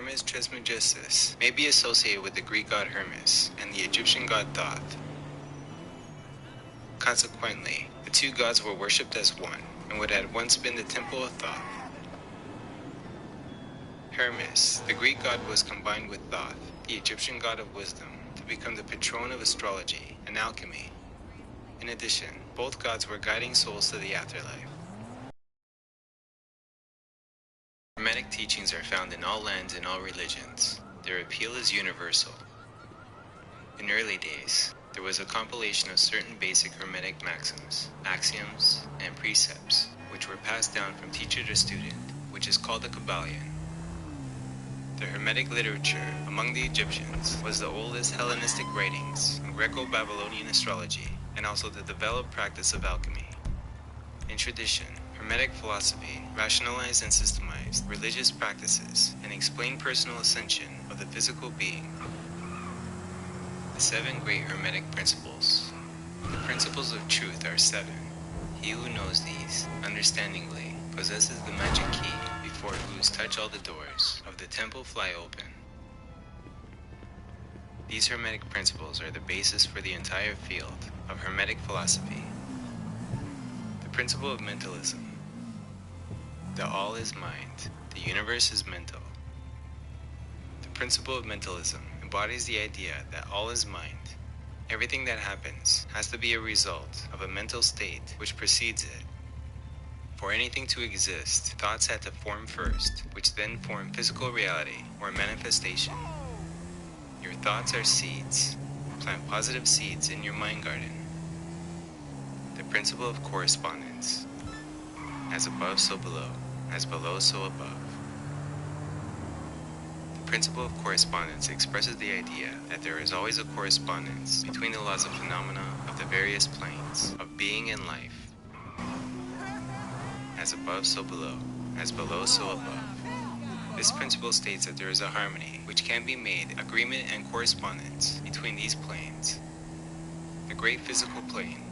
Hermes Trismegistus may be associated with the Greek god Hermes and the Egyptian god Thoth. Consequently, the two gods were worshipped as one, and what had once been the temple of Thoth. Hermes, the Greek god, was combined with Thoth, the Egyptian god of wisdom, to become the patron of astrology and alchemy. In addition, both gods were guiding souls to the afterlife. Hermetic teachings are found in all lands and all religions. Their appeal is universal. In early days, there was a compilation of certain basic Hermetic maxims, axioms, and precepts, which were passed down from teacher to student, which is called the Kabbalion. The Hermetic literature among the Egyptians was the oldest Hellenistic writings on Greco-Babylonian astrology and also the developed practice of alchemy. In tradition, Hermetic philosophy rationalized and systemized religious practices and explained personal ascension of the physical being. The 7 great Hermetic principles. The principles of truth are 7. He who knows these, understandingly, possesses the magic key before whose touch all the doors of the temple fly open. These Hermetic principles are the basis for the entire field of Hermetic philosophy. The principle of mentalism. The all is mind, the universe is mental. The principle of mentalism embodies the idea that all is mind. Everything that happens has to be a result of a mental state which precedes it. For anything to exist, thoughts had to form first, which then form physical reality or manifestation. Your thoughts are seeds. Plant positive seeds in your mind garden. The principle of correspondence. As above, so below. As below, so above. The principle of correspondence expresses the idea that there is always a correspondence between the laws of phenomena of the various planes of being and life. As above, so below. As below, so above. This principle states that there is a harmony which can be made, agreement and correspondence between these planes. The great physical plane,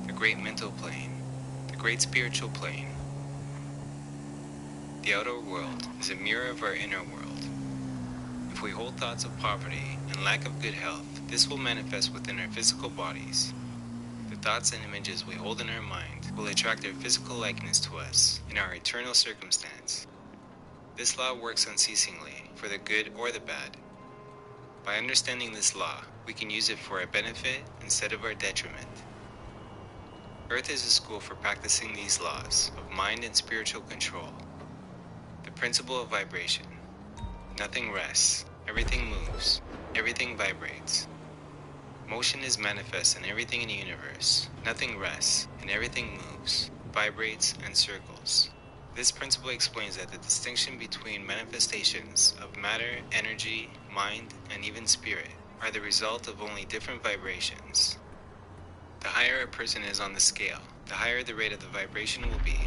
the great mental plane, the great spiritual plane. The outer world is a mirror of our inner world. If we hold thoughts of poverty and lack of good health, this will manifest within our physical bodies. The thoughts and images we hold in our mind will attract their physical likeness to us in our eternal circumstance. This law works unceasingly for the good or the bad. By understanding this law, we can use it for our benefit instead of our detriment. Earth is a school for practicing these laws of mind and spiritual control. The principle of vibration. Nothing rests, everything moves, everything vibrates. Motion is manifest in everything in the universe. Nothing rests, and everything moves, vibrates, and circles. This principle explains that the distinction between manifestations of matter, energy, mind, and even spirit are the result of only different vibrations. The higher a person is on the scale, the higher the rate of the vibration will be.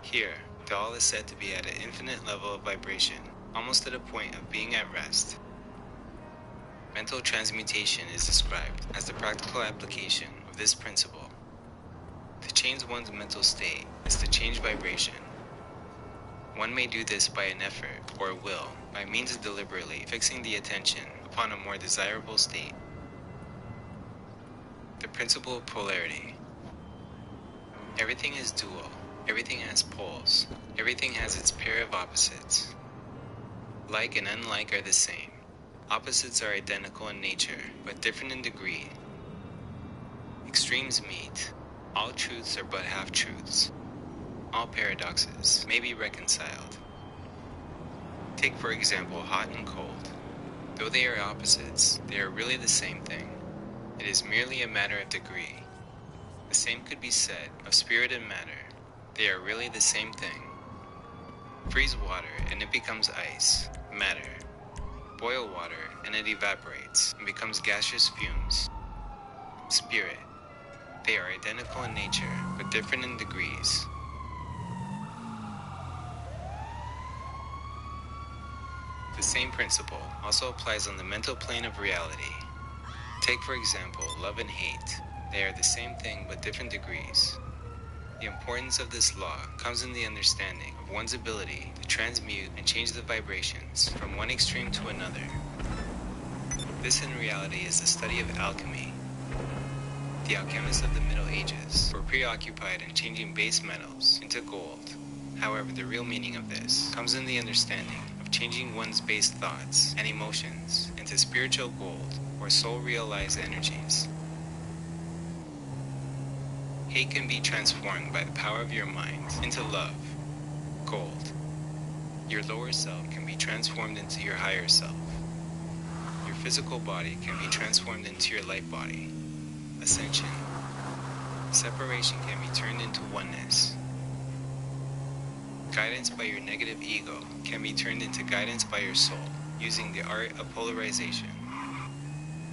Here, the all is said to be at an infinite level of vibration, almost to the point of being at rest. Mental transmutation is described as the practical application of this principle. To change one's mental state is to change vibration. One may do this by an effort or will, by means of deliberately fixing the attention upon a more desirable state. The principle of polarity. Everything is dual. Everything has poles. Everything has its pair of opposites. Like and unlike are the same. Opposites are identical in nature, but different in degree. Extremes meet. All truths are but half-truths. All paradoxes may be reconciled. Take, for example, hot and cold. Though they are opposites, they are really the same thing. It is merely a matter of degree. The same could be said of spirit and matter. They are really the same thing. Freeze water and it becomes ice, matter. Boil water and it evaporates and becomes gaseous fumes, spirit. They are identical in nature, but different in degrees. The same principle also applies on the mental plane of reality. Take, for example, love and hate. They are the same thing, but different degrees. The importance of this law comes in the understanding of one's ability to transmute and change the vibrations from one extreme to another. This in reality is the study of alchemy. The alchemists of the Middle Ages were preoccupied in changing base metals into gold. However, the real meaning of this comes in the understanding of changing one's base thoughts and emotions into spiritual gold or soul-realized energies. Hate can be transformed by the power of your mind into love, gold. Your lower self can be transformed into your higher self. Your physical body can be transformed into your light body, ascension. Separation can be turned into oneness. Guidance by your negative ego can be turned into guidance by your soul using the art of polarization.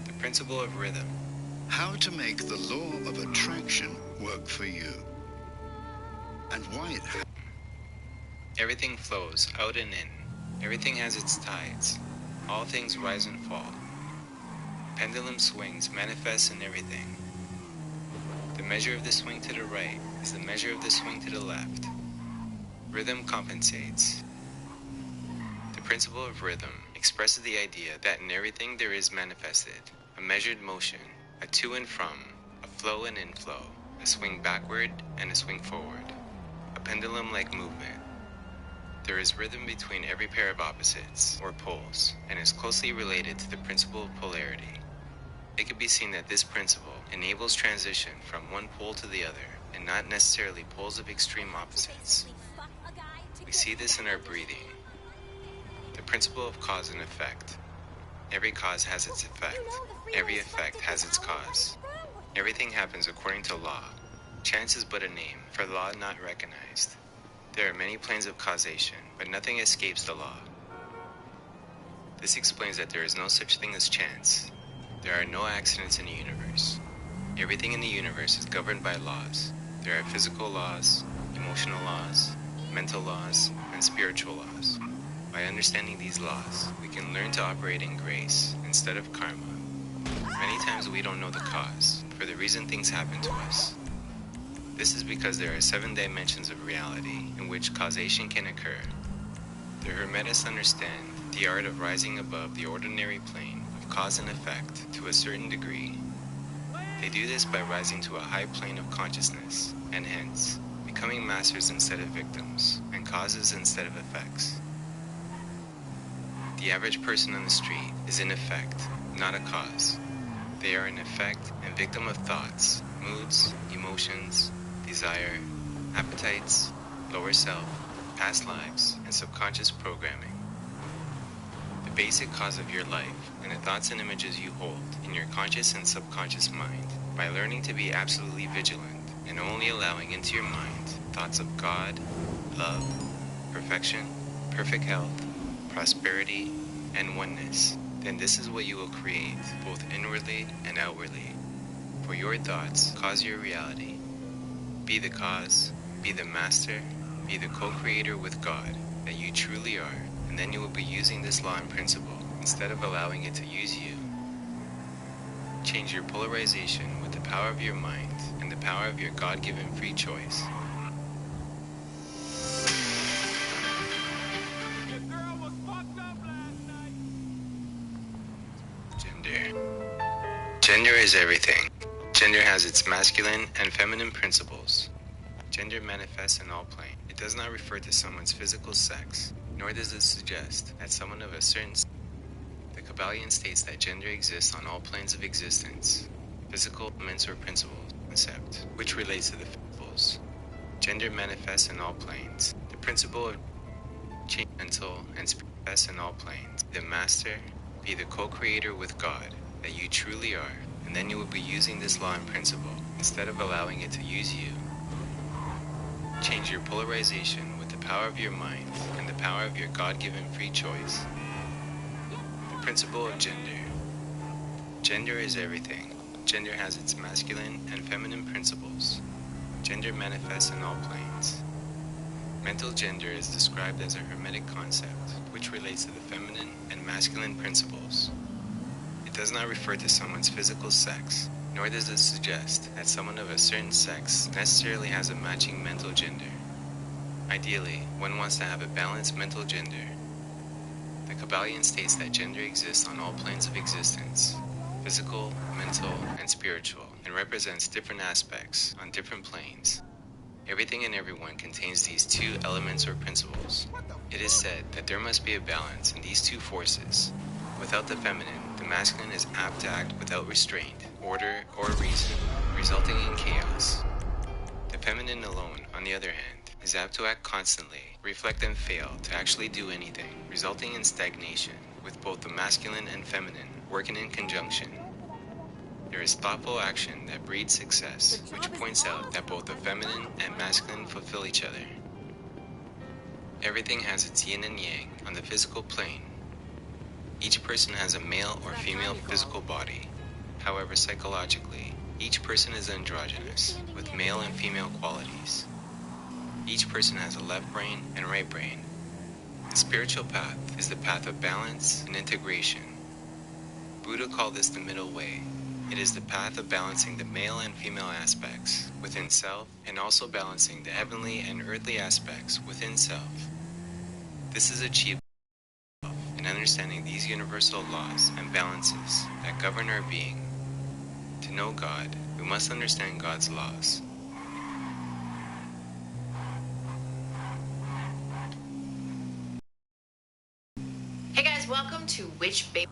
The principle of rhythm. How to make the law of attraction work for you, and why it Everything flows out and in. Everything has its tides. All things rise and fall. Pendulum swings manifest in everything. The measure of the swing to the right is the measure of the swing to the left. Rhythm compensates. The principle of rhythm expresses the idea that in everything there is manifested a measured motion, a to and from, a flow and inflow, a swing backward and a swing forward, a pendulum-like movement. There is rhythm between every pair of opposites, or poles, and is closely related to the principle of polarity. It can be seen that this principle enables transition from one pole to the other, and not necessarily poles of extreme opposites. We see this in our breathing. The principle of cause and effect. Every cause has its effect. Every effect has its cause. Everything happens according to law. Chance is but a name for law not recognized. There are many planes of causation, but nothing escapes the law. This explains that there is no such thing as chance. There are no accidents in the universe. Everything in the universe is governed by laws. There are physical laws, emotional laws, mental laws, and spiritual laws. By understanding these laws, we can learn to operate in grace instead of karma. Many times we don't know the cause for the reason things happen to us. This is because there are 7 dimensions of reality in which causation can occur. The Hermetics understand the art of rising above the ordinary plane of cause and effect to a certain degree. They do this by rising to a high plane of consciousness, and hence, becoming masters instead of victims, and causes instead of effects. The average person on the street is an effect, not a cause. They are an effect and victim of thoughts, moods, emotions, desire, appetites, lower self, past lives, and subconscious programming. The basic cause of your life and the thoughts and images you hold in your conscious and subconscious mind by learning to be absolutely vigilant and only allowing into your mind thoughts of God, love, perfection, perfect health, prosperity, and oneness, then this is what you will create, both inwardly and outwardly. For your thoughts cause your reality. Be the cause, be the master, be the co-creator with God that you truly are, and then you will be using this law and principle instead of allowing it to use you. Change your polarization with the power of your mind and the power of your God-given free choice. Gender is everything. Gender has its masculine and feminine principles. Gender manifests in all planes. It does not refer to someone's physical sex, nor does it suggest that someone of a certain sex. The Kabbalion states that gender exists on all planes of existence, physical elements or principles, concept, which relates to the principles. Gender manifests in all planes. The principle of change mental and spiritual manifests in all planes. The master, be the co-creator with God that you truly are, and then you will be using this law and principle instead of allowing it to use you. Change your polarization with the power of your mind and the power of your God-given free choice. The principle of gender. Gender is everything. Gender has its masculine and feminine principles. Gender manifests in all planes. Mental gender is described as a Hermetic concept, which relates to the feminine and masculine principles. It does not refer to someone's physical sex, Nor does it suggest that someone of a certain sex necessarily has a matching mental gender. Ideally, one wants to have a balanced mental gender. The Kabbalion states that gender exists on all planes of existence, physical, mental, and spiritual, and represents different aspects on different planes. Everything and everyone contains these two elements or principles. It is said that there must be a balance in these two forces. Without the feminine, the masculine is apt to act without restraint, order, or reason, resulting in chaos. The feminine alone, on the other hand, is apt to act constantly, reflect and fail to actually do anything, resulting in stagnation, with both the masculine and feminine working in conjunction. There is thoughtful action that breeds success, which points out that both the feminine and masculine fulfill each other. Everything has its yin and yang on the physical plane. Each person has a male or female physical body. However, psychologically, each person is androgynous, with male and female qualities. Each person has a left brain and right brain. The spiritual path is the path of balance and integration. Buddha called this the middle way. It is the path of balancing the male and female aspects within self and also balancing the heavenly and earthly aspects within self. This is achieved in understanding these universal laws and balances that govern our being. To know God, we must understand God's laws. Hey guys, welcome to Which Baby.